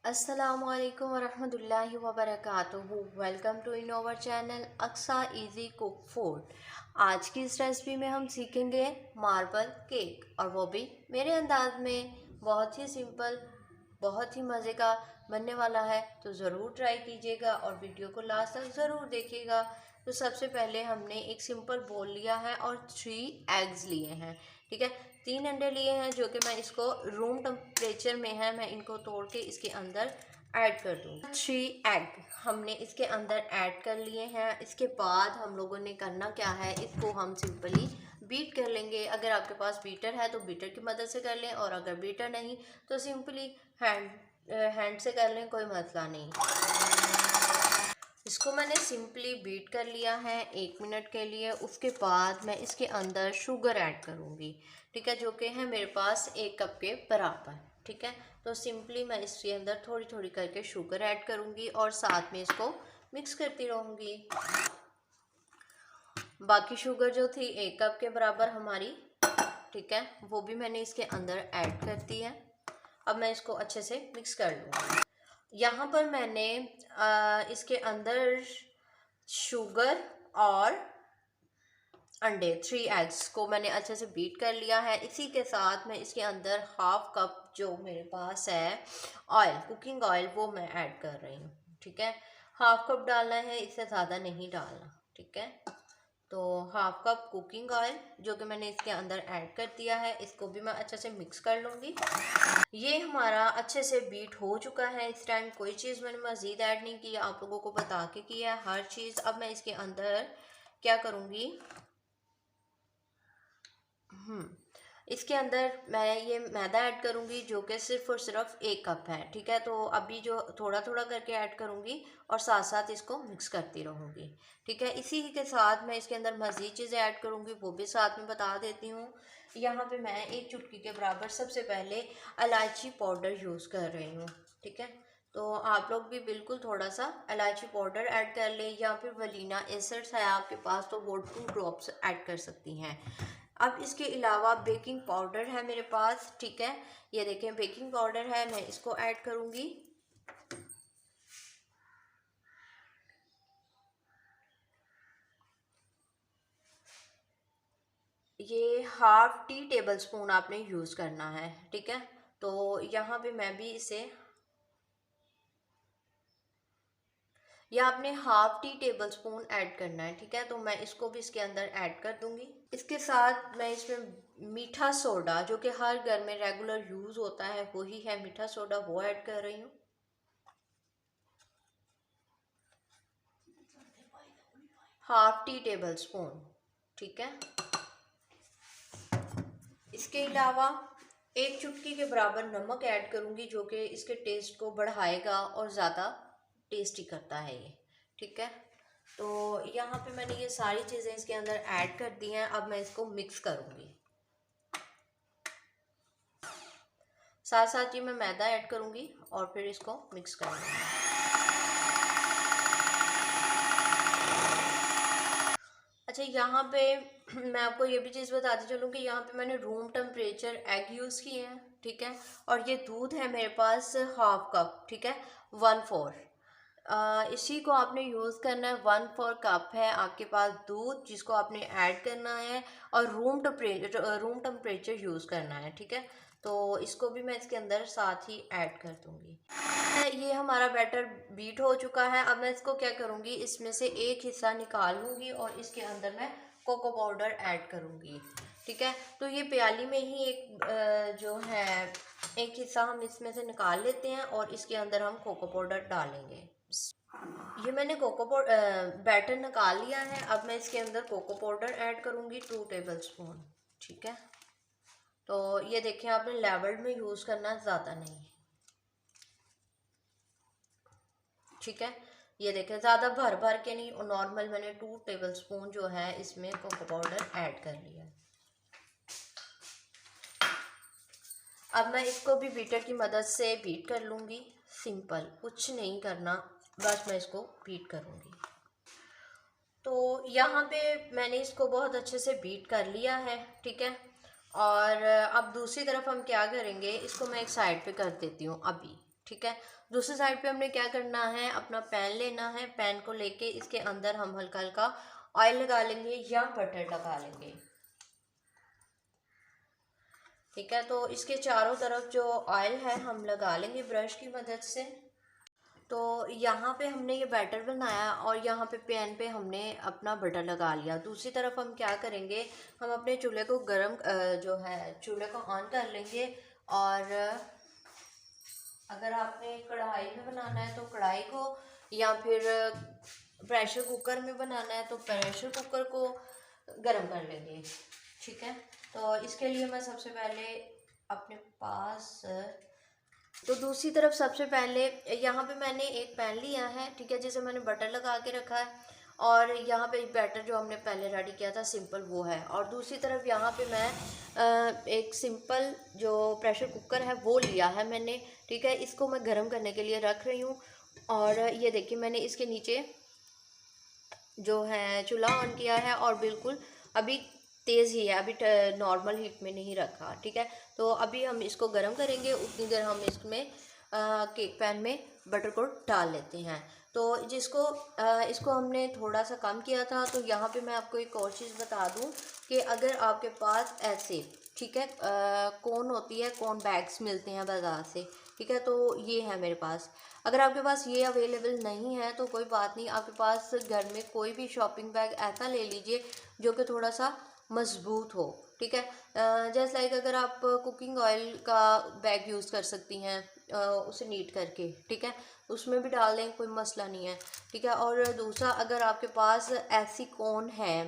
अस्सलामुअलैकुम वरहमतुल्लाहि वबरकातुहू। Welcome to in our channel Aqsa easy cook food. आज की इस रेसिपी में हम सीखेंगे मार्बल केक, और वो भी मेरे अंदाज में। बहुत ही सिंपल, बहुत ही मज़े का बनने वाला है, तो ज़रूर ट्राई कीजिएगा और वीडियो को लास्ट तक ज़रूर देखिएगा। तो सबसे पहले हमने एक सिंपल बोल लिया है और 3 एग्स लिए हैं। ठीक है, 3 अंडे लिए हैं जो कि मैं इसको रूम टेम्परेचर में है, मैं इनको तोड़ के इसके अंदर ऐड कर दूँगी। 3 एग हमने इसके अंदर ऐड कर लिए हैं। इसके बाद हम लोगों ने करना क्या है, इसको हम सिंपली बीट कर लेंगे। अगर आपके पास बीटर है तो बीटर की मदद से कर लें, और अगर बीटर नहीं तो सिंपली हैंड से कर लें, कोई मसला नहीं। इसको मैंने सिंपली बीट कर लिया है 1 मिनट के लिए। उसके बाद मैं इसके अंदर शुगर ऐड करूँगी। ठीक है, जो कि है मेरे पास 1 कप के बराबर। ठीक है, तो सिंपली मैं इसके अंदर थोड़ी थोड़ी करके शुगर ऐड करूँगी और साथ में इसको मिक्स करती रहूँगी। बाकी शुगर जो थी 1 कप के बराबर हमारी, ठीक है, वो भी मैंने इसके अंदर ऐड कर दी है। अब मैं इसको अच्छे से मिक्स कर लूँगी। यहाँ पर मैंने इसके अंदर शुगर और अंडे 3 एग्स को मैंने अच्छे से बीट कर लिया है। इसी के साथ मैं इसके अंदर 1/2 कप जो मेरे पास है ऑयल, कुकिंग ऑयल, वो मैं ऐड कर रही हूँ। ठीक है, 1/2 कप डालना है, इससे ज़्यादा नहीं डालना। ठीक है, तो 1/2 कप कुकिंग ऑयल जो कि मैंने इसके अंदर ऐड कर दिया है, इसको भी मैं अच्छे से मिक्स कर लूँगी। ये हमारा अच्छे से बीट हो चुका है। इस टाइम कोई चीज़ मैंने मज़ीद ऐड नहीं की, आप लोगों को बता के किया है हर चीज़। अब मैं इसके अंदर क्या करूँगी, इसके अंदर मैं ये मैदा ऐड करूँगी जो कि सिर्फ़ और सिर्फ 1 कप है। ठीक है, तो अभी जो थोड़ा थोड़ा करके ऐड करूँगी और साथ साथ इसको मिक्स करती रहूँगी। ठीक है, इसी के साथ मैं इसके अंदर मज़ीद चीज़ें ऐड करूँगी, वो भी साथ में बता देती हूँ। यहाँ पे मैं 1 चुटकी के बराबर सबसे पहले इलायची पाउडर यूज़ कर रही हूँ। ठीक है, तो आप लोग भी बिल्कुल थोड़ा सा इलायची पाउडर ऐड कर लें, या फिर वनीला एसेंस है आपके पास तो वो 2 ड्रॉप्स ऐड कर सकती हैं। अब इसके अलावा बेकिंग पाउडर है मेरे पास। ठीक है, ये देखें बेकिंग पाउडर है, मैं इसको ऐड करूँगी। ये 1/2 टी टेबल स्पून आपने यूज़ करना है। ठीक है, तो यहाँ पे मैं भी इसे, या आपने 1/2 टी टेबल स्पून ऐड करना है। ठीक है, तो मैं इसको भी इसके अंदर ऐड कर दूंगी। इसके साथ मैं इसमें मीठा सोडा जो कि हर घर में रेगुलर यूज़ होता है, वही है मीठा सोडा, वो ऐड कर रही हूँ। 1/2 टी टेबल स्पून। ठीक है, इसके अलावा 1 चुटकी के बराबर नमक ऐड करूँगी जो कि इसके टेस्ट को बढ़ाएगा और ज़्यादा टेस्टी करता है ये। ठीक है, तो यहाँ पे मैंने ये सारी चीज़ें इसके अंदर ऐड कर दी हैं। अब मैं इसको मिक्स करूँगी। साथ साथ ही मैं मैदा ऐड करूँगी और फिर इसको मिक्स करूँगी। अच्छा, यहाँ पे मैं आपको ये भी चीज़ बताती चलूँ कि यहाँ पे मैंने रूम टेम्परेचर एग यूज़ किए हैं। ठीक है, और ये दूध है मेरे पास 1/2 कप। ठीक है, 1/4 इसी को आपने यूज़ करना है। 1/4 कप है आपके पास दूध, जिसको आपने ऐड करना है और रूम टेम्परेचर यूज़ करना है। ठीक है, तो इसको भी मैं इसके अंदर साथ ही ऐड कर दूँगी। ये हमारा बैटर बीट हो चुका है। अब मैं इसको क्या करूँगी, इसमें से एक हिस्सा निकाल लूँगी और इसके अंदर मैं कोको पाउडर ऐड करूँगी। ठीक है, तो ये प्याली में ही एक जो है एक हिस्सा हम इसमें से निकाल लेते हैं और इसके अंदर हम कोको पाउडर डालेंगे। ये मैंने कोको पाउडर बैटर निकाल लिया है। अब मैं इसके अंदर कोको पाउडर ऐड करूँगी 2 टेबल स्पून। ठीक है, तो ये देखें आपने लेवल में यूज़ करना, ज़्यादा नहीं। ठीक है, ये देखें ज़्यादा भर भर के नहीं, और नॉर्मल मैंने 2 टेबल स्पून जो है इसमें कोको पाउडर ऐड कर लिया। अब मैं इसको भी बीटर की मदद से बीट कर लूँगी। सिंपल, कुछ नहीं करना, बस मैं इसको बीट करूँगी। तो यहाँ पे मैंने इसको बहुत अच्छे से बीट कर लिया है। ठीक है, और अब दूसरी तरफ हम क्या करेंगे, इसको मैं एक साइड पे कर देती हूँ अभी। ठीक है। दूसरी साइड पे हमने क्या करना है, अपना पैन लेना है। पैन को लेके इसके अंदर हम हल्का हल्का ऑयल लगा लेंगे या बटर लगा लेंगे। ठीक है, तो इसके चारों तरफ जो ऑयल है हम लगा लेंगे ब्रश की मदद से। तो यहाँ पे हमने ये बैटर बनाया और यहाँ पे पैन पे हमने अपना बटर लगा लिया। दूसरी तरफ हम क्या करेंगे, हम अपने चूल्हे को गरम जो है चूल्हे को ऑन कर लेंगे। और अगर आपने कढ़ाई में बनाना है तो कढ़ाई को, या फिर प्रेशर कुकर में बनाना है तो प्रेशर कुकर को गरम कर लेंगे। ठीक है, तो इसके लिए मैं सबसे पहले अपने पास, तो दूसरी तरफ सबसे पहले यहाँ पे मैंने एक पैन लिया है। ठीक है, जिसे मैंने बटर लगा के रखा है और यहाँ पे बैटर जो हमने पहले रेडी किया था सिंपल वो है। और दूसरी तरफ यहाँ पे मैं एक सिंपल जो प्रेशर कुकर है वो लिया है मैंने। ठीक है, इसको मैं गर्म करने के लिए रख रही हूँ। और ये देखिए मैंने इसके नीचे जो है चूल्हा ऑन किया है और बिल्कुल अभी तेज़ ही है, अभी नॉर्मल हीट में नहीं रखा। ठीक है, तो अभी हम इसको गर्म करेंगे, उतनी देर हम इसमें केक पैन में बटर को डाल लेते हैं। तो इसको हमने थोड़ा सा कम किया था। तो यहाँ पे मैं आपको एक और चीज़ बता दूँ कि अगर आपके पास ऐसे, ठीक है, कौन होती है, कौन बैग्स मिलते हैं बाज़ार से। ठीक है, तो ये है मेरे पास। अगर आपके पास ये अवेलेबल नहीं है तो कोई बात नहीं, आपके पास घर में कोई भी शॉपिंग बैग ऐसा ले लीजिए जो कि थोड़ा सा मजबूत हो। ठीक है, जैसे लाइक अगर आप कुकिंग ऑयल का बैग यूज़ कर सकती हैं, उसे नीट करके, ठीक है, उसमें भी डाल दें, कोई मसला नहीं है। ठीक है, और दूसरा अगर आपके पास ऐसी कौन है,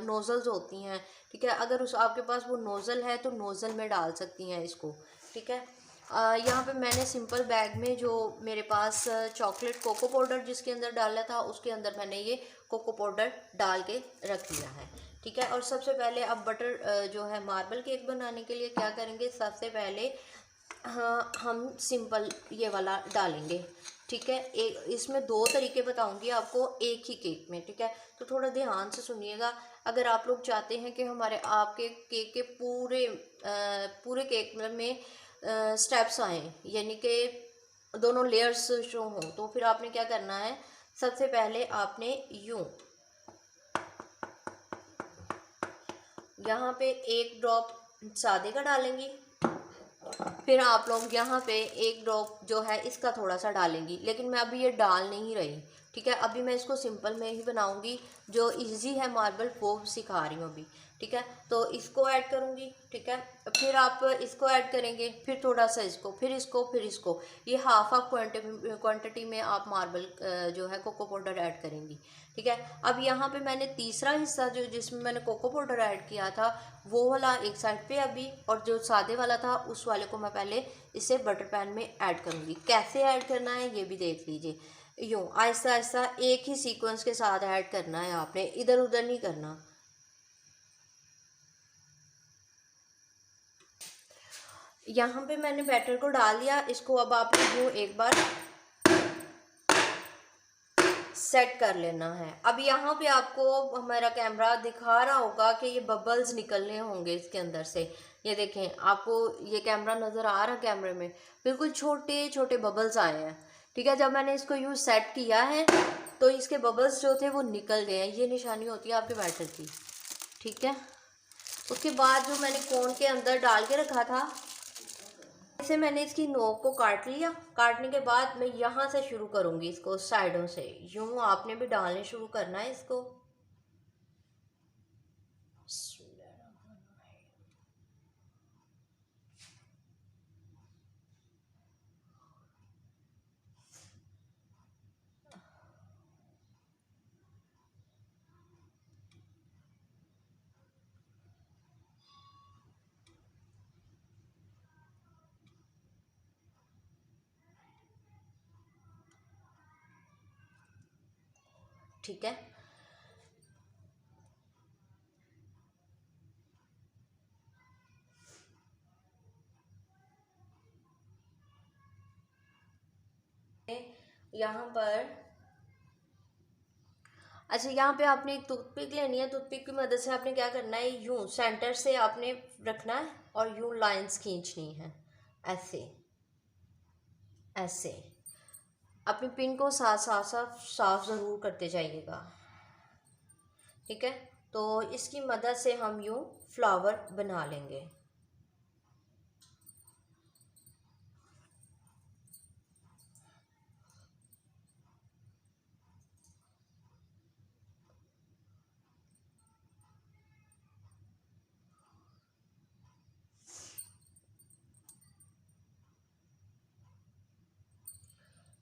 नोज़ल्स होती हैं, ठीक है, अगर उस आपके पास वो नोज़ल है तो नोज़ल में डाल सकती हैं इसको। ठीक है, यहाँ पे मैंने सिंपल बैग में जो मेरे पास चॉकलेट कोको पाउडर जिसके अंदर डाला था, उसके अंदर मैंने ये कोको पाउडर डाल के रख लिया है। ठीक है, और सबसे पहले अब बटर जो है मार्बल केक बनाने के लिए क्या करेंगे, सबसे पहले हाँ हम सिंपल ये वाला डालेंगे। ठीक है, एक इसमें दो तरीके बताऊंगी आपको एक ही केक में। ठीक है, तो थोड़ा ध्यान से सुनिएगा। अगर आप लोग चाहते हैं कि हमारे आपके केक के पूरे केक में स्टेप्स आए, यानी कि दोनों लेयर्स शो हों, तो फिर आपने क्या करना है, सबसे पहले आपने यूं यहाँ पे एक ड्रॉप सादे का डालेंगी, फिर आप लोग यहाँ पे एक ड्रॉप जो है इसका थोड़ा सा डालेंगी, लेकिन मैं अभी ये डाल नहीं रही। ठीक है, अभी मैं इसको सिंपल में ही बनाऊंगी, जो इजी है मार्बल वो सिखा रही हूँ अभी। ठीक है, तो इसको ऐड करूँगी। ठीक है, फिर आप इसको ऐड करेंगे, फिर थोड़ा सा इसको, फिर इसको, ये हाफ क्वांटिटी में आप मार्बल जो है कोको पाउडर ऐड करेंगी। ठीक है, अब यहाँ पे मैंने तीसरा हिस्सा जो जिसमें मैंने कोको पाउडर ऐड किया था वो वाला एक साइड पे अभी, और जो सादे वाला था उस वाले को मैं पहले इसे बटर पैन में ऐड करूँगी। कैसे ऐड करना है ये भी देख लीजिए, यूँ आहिस्ता आहिस्ता एक ही सीक्वेंस के साथ ऐड करना है, आपने इधर उधर नहीं करना। यहाँ पे मैंने बैटर को डाल दिया, इसको अब आपने यूँ एक बार सेट कर लेना है। अब यहाँ पे आपको हमारा कैमरा दिखा रहा होगा कि ये बबल्स निकलने होंगे इसके अंदर से। ये देखें, आपको ये कैमरा नज़र आ रहा, कैमरे में बिल्कुल छोटे छोटे बबल्स आए हैं। ठीक है, जब मैंने इसको यूँ सेट किया है तो इसके बबल्स जो थे वो निकल गए हैं, ये निशानी होती है आपके बैटर की। ठीक है, उसके बाद जो मैंने कोन के अंदर डाल के रखा था, इसे मैंने इसकी नोक को काट लिया। काटने के बाद मैं यहाँ से शुरू करूँगी इसको, साइडों से यूँ आपने भी डालने शुरू करना है इसको। ठीक है, यहाँ पर अच्छा, यहाँ पे आपने एक टूथपिक लेनी है। टूथपिक की मदद से आपने क्या करना है, यूं सेंटर से आपने रखना है और यूं लाइंस खींचनी है ऐसे। ऐसे अपनी पिन को साथ साथ साफ साफ ज़रूर करते जाइएगा। ठीक है, तो इसकी मदद से हम यूँ फ्लावर बना लेंगे।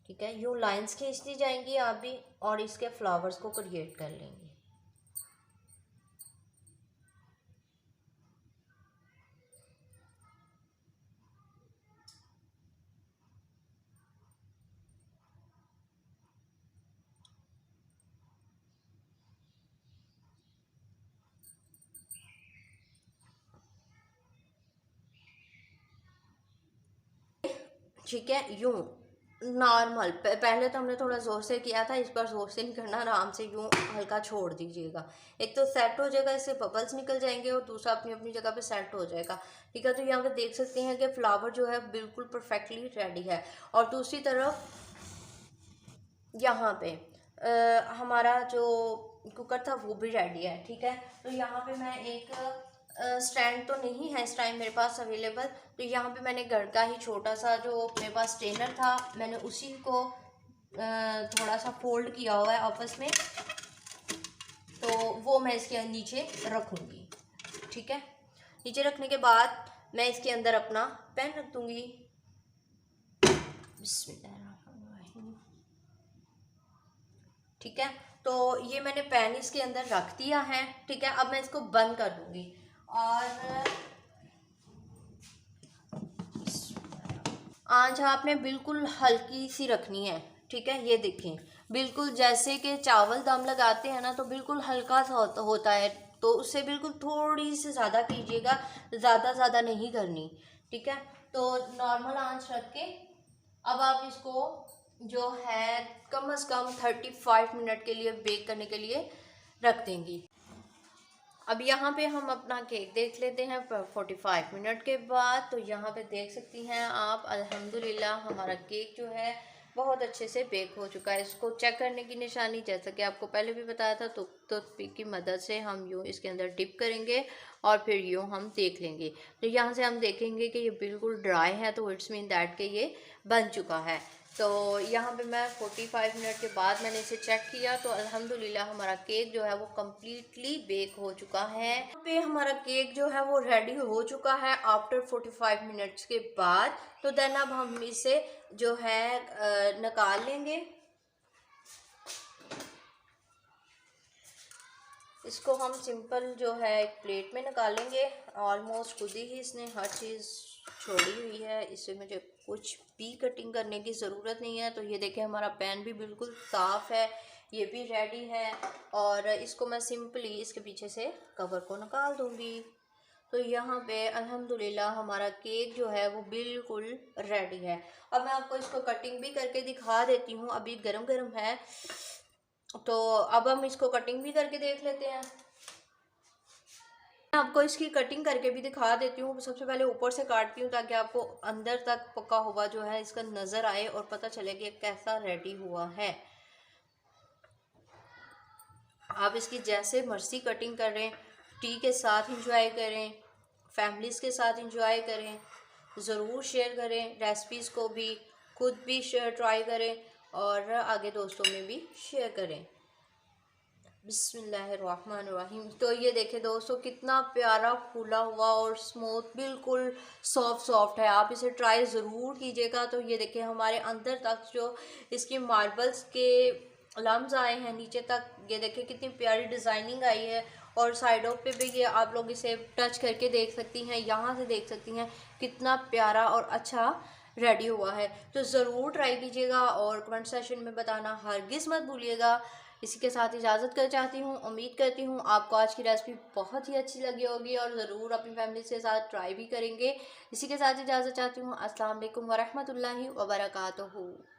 ठीक है, यूँ लाइंस खींचती जाएंगी आप भी और इसके फ्लावर्स को क्रिएट कर लेंगे। ठीक है, यूँ नॉर्मल पहले तो हमने थोड़ा ज़ोर से किया था, इस बार ज़ोर से नहीं करना, आराम से यूँ हल्का छोड़ दीजिएगा। एक तो सेट हो जाएगा, इससे बबल्स निकल जाएंगे और दूसरा अपनी अपनी जगह पे सेट हो जाएगा। ठीक है, तो यहाँ पे देख सकते हैं कि फ्लावर जो है बिल्कुल परफेक्टली रेडी है। और दूसरी तरफ यहाँ पे हमारा जो कुकर था वो भी रेडी है। ठीक है, तो यहाँ पे मैं एक स्टैंड तो नहीं है इस टाइम मेरे पास अवेलेबल, तो यहाँ पे मैंने घर का ही छोटा सा जो मेरे पास स्ट्रेनर था, मैंने उसी को थोड़ा सा फोल्ड किया हुआ है आपस में, तो वो मैं इसके नीचे रखूँगी। ठीक है, नीचे रखने के बाद मैं इसके अंदर अपना पेन रख दूँगी। बिस्मिल्लाहिर्रहमानिर्रहीम। ठीक है, तो ये मैंने पैन इसके अंदर रख दिया है। ठीक है, अब मैं इसको बंद कर दूंगी और आंच आपने बिल्कुल हल्की सी रखनी है। ठीक है, ये देखें बिल्कुल जैसे कि चावल दम लगाते हैं ना, तो बिल्कुल हल्का सा होता है, तो उससे बिल्कुल थोड़ी सी ज़्यादा कीजिएगा, ज़्यादा नहीं करनी। ठीक है, तो नॉर्मल आंच रख के अब आप इसको जो है कम से कम 35 मिनट के लिए बेक करने के लिए रख देंगी। अब यहाँ पे हम अपना केक देख लेते हैं 45 मिनट के बाद। तो यहाँ पे देख सकती हैं आप, अल्हम्दुलिल्लाह हमारा केक जो है बहुत अच्छे से बेक हो चुका है। इसको चेक करने की निशानी, जैसा कि आपको पहले भी बताया था, तो टूथपिक की मदद से हम यूँ इसके अंदर डिप करेंगे और फिर यूँ हम देख लेंगे। तो यहाँ से हम देखेंगे कि ये बिल्कुल ड्राई है, तो इट्स मीन दैट कि ये बन चुका है। तो यहाँ पे मैं 45 मिनट के बाद मैंने इसे चेक किया, तो अल्हम्दुलिल्लाह हमारा केक जो है वो कम्प्लीटली बेक हो चुका है। यहाँ पे हमारा केक जो है वो रेडी हो चुका है आफ्टर 45 मिनट्स के बाद। तो देन अब हम इसे जो है निकाल लेंगे। इसको हम सिंपल जो है एक प्लेट में निकालेंगे। ऑलमोस्ट खुद ही इसने हर चीज़ छोड़ी हुई है, इससे मुझे कुछ भी कटिंग करने की ज़रूरत नहीं है। तो ये देखें हमारा पैन भी बिल्कुल साफ़ है, ये भी रेडी है, और इसको मैं सिंपली इसके पीछे से कवर को निकाल दूँगी। तो यहाँ पे अल्हम्दुलिल्लाह हमारा केक जो है वो बिल्कुल रेडी है। अब मैं आपको इसको कटिंग भी करके दिखा देती हूँ, अभी गरम गरम है, तो अब हम इसको कटिंग भी करके देख लेते हैं। मैं आपको इसकी कटिंग करके भी दिखा देती हूँ। सबसे पहले ऊपर से काटती हूँ ताकि आपको अंदर तक पका हुआ जो है इसका नज़र आए और पता चले कि कैसा रेडी हुआ है। आप इसकी जैसे मर्जी कटिंग करें, टी के साथ इंजॉय करें, फैमिलीज़ के साथ इंजॉय करें, ज़रूर शेयर करें रेसिपीज़ को भी, खुद भी ट्राई करें और आगे दोस्तों में भी शेयर करें। बिस्मिल्लाहिर्रहमानिर्रहीम। तो ये देखें दोस्तों कितना प्यारा फूला हुआ और स्मूथ, बिल्कुल सॉफ्ट है। आप इसे ट्राई ज़रूर कीजिएगा। तो ये देखें हमारे अंदर तक जो इसकी मार्बल्स के लम्स आए हैं नीचे तक, ये देखें कितनी प्यारी डिज़ाइनिंग आई है। और साइडों पे भी ये आप लोग इसे टच करके देख सकती हैं, यहाँ से देख सकती हैं कितना प्यारा और अच्छा रेडी हुआ है। तो ज़रूर ट्राई कीजिएगा और कमेंट सेशन में बताना हरगिज़ मत भूलिएगा। इसी के साथ इजाज़त कर चाहती हूँ। उम्मीद करती हूँ आपको आज की रेसिपी बहुत ही अच्छी लगी होगी और ज़रूर अपनी फैमिली के साथ ट्राई भी करेंगे। इसी के साथ इजाज़त चाहती हूँ। अस्सलाम वालेकुम वरहमतुल्लाहि वबरकातुहू।